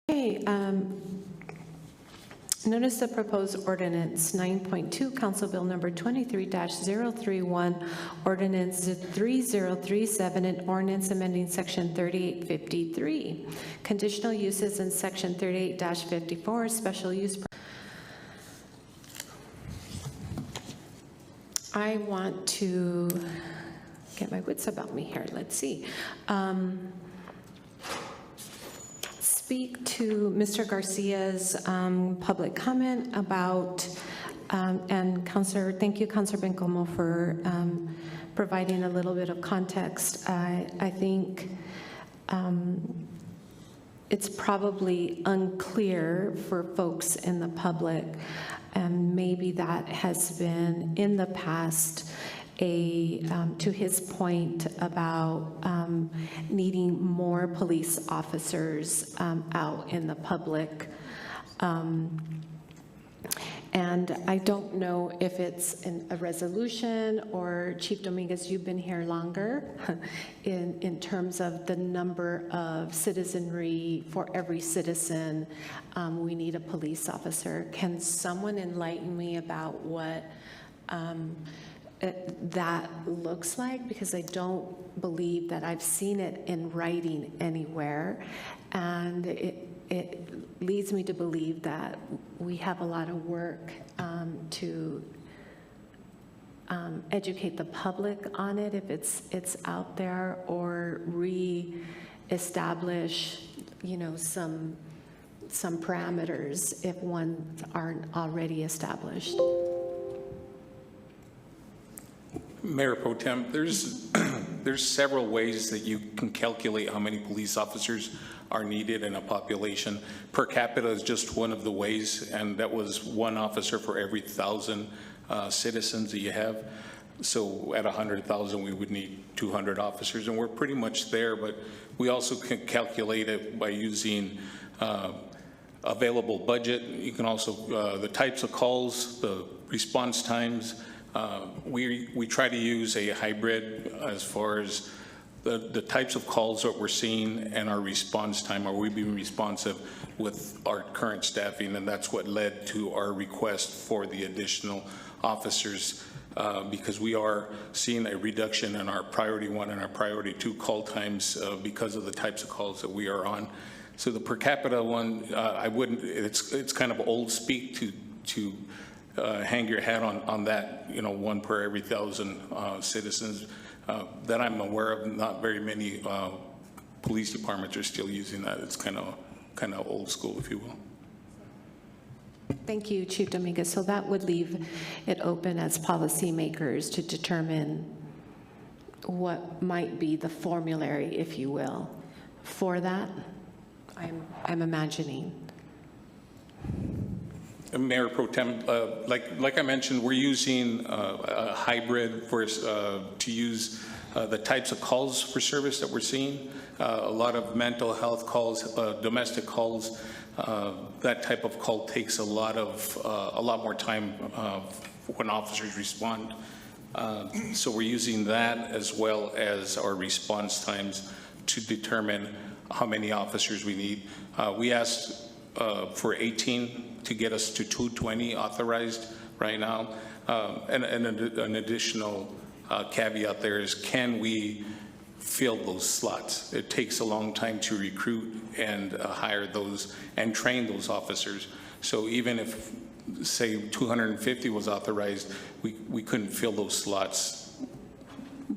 Okay, notice the proposed ordinance 9.2, Council Bill number 23-031, ordinance 3037, and ordinance amending section 3853. Conditional uses in section 38-54, special use. I want to get my wits about me here. Let's see. Speak to Mr. Garcia's public comment about, and Councilor, thank you, Councilor Bencomo, for providing a little bit of context. I think it's probably unclear for folks in the public, and maybe that has been in the past to his point about needing more police officers out in the public. And I don't know if it's in a resolution or, Chief Dominguez, you've been here longer, in terms of the number of citizenry. For every citizen, we need a police officer. Can someone enlighten me about what that looks like? Because I don't believe that I've seen it in writing anywhere, and it leads me to believe that we have a lot of work to educate the public on it, if it's out there, or re-establish, some parameters if ones aren't already established. Mayor Pro Tem, there's several ways that you can calculate how many police officers are needed in a population. Per capita is just one of the ways, and that was one officer for every 1,000 citizens that you have. So at 100,000, we would need 200 officers, and we're pretty much there, but we also can calculate it by using available budget. You can also, the types of calls, the response times. We try to use a hybrid as far as the types of calls that we're seeing and our response time. Are we being responsive with our current staffing? And that's what led to our request for the additional officers, because we are seeing a reduction in our priority 1 and our priority 2 call times because of the types of calls that we are on. So the per capita one, I wouldn't, it's kind of old speak to hang your hat on that, 1 per every 1,000 citizens. That I'm aware of, not very many police departments are still using that. It's kind of old school, if you will. Thank you, Chief Dominguez. So that would leave it open as policymakers to determine what might be the formulary, if you will, for that, I'm imagining. Mayor Pro Tem, like I mentioned, we're using a hybrid to use the types of calls for service that we're seeing. A lot of mental health calls, domestic calls. That type of call takes a lot more time when officers respond. So we're using that as well as our response times to determine how many officers we need. We asked for 18 to get us to 220 authorized right now. And an additional caveat there is, can we fill those slots? It takes a long time to recruit and hire those and train those officers. So even if, say, 250 was authorized, we couldn't fill those slots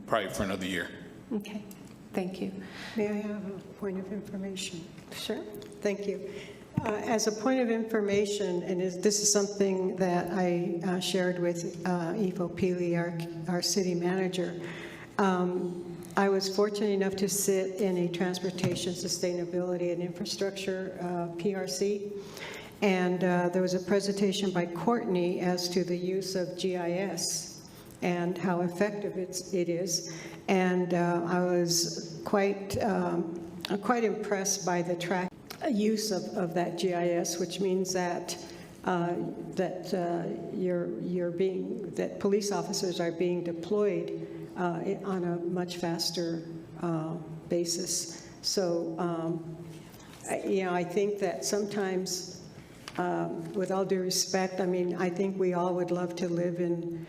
probably for another year. Okay, thank you. May I have a point of information? Sure. Thank you. As a point of information, and this is something that I shared with Ivo Pili, our city manager, I was fortunate enough to sit in a Transportation Sustainability and Infrastructure PRC, and there was a presentation by Courtney as to the use of GIS and how effective it is, and I was quite impressed by the use of that GIS, which means that that police officers are being deployed on a much faster basis. So I think that sometimes, with all due respect, I mean, I think we all would love to live in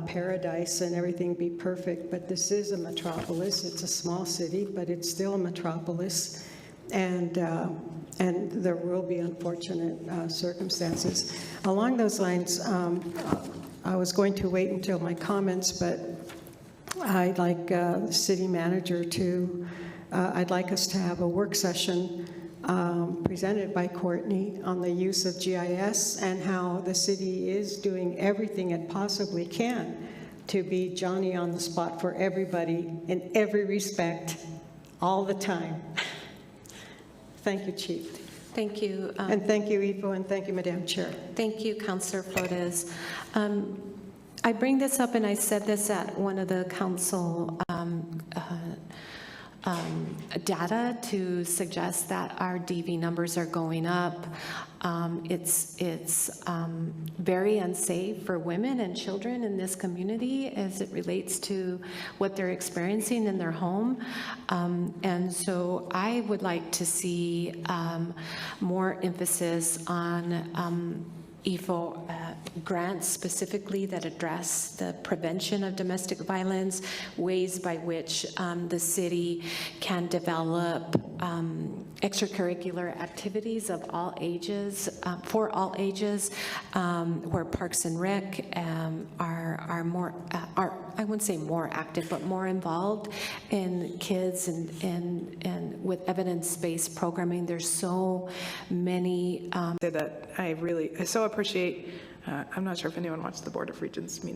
paradise and everything be perfect, but this is a metropolis. It's a small city, but it's still a metropolis, and there will be unfortunate circumstances. Along those lines, I was going to wait until my comments, but I'd like the city manager to, I'd like us to have a work session presented by Courtney on the use of GIS and how the city is doing everything it possibly can to be Johnny on the spot for everybody in every respect, all the time. Thank you, Chief. Thank you. And thank you, Ivo, and thank you, Madam Chair. Thank you, Councilor Flores. I bring this up, and I said this at one of the council data to suggest that our DV numbers are going up. It's very unsafe for women and children in this community as it relates to what they're experiencing in their home. And so I would like to see more emphasis on EFO grants specifically that address the prevention of domestic violence, ways by which the city can develop extracurricular activities of all ages, for all ages, where Parks and Rec are more, I wouldn't say more active, but more involved in kids and with evidence-based programming. There's so many Say that I so appreciate, I'm not sure if anyone watched the Board of Regents meeting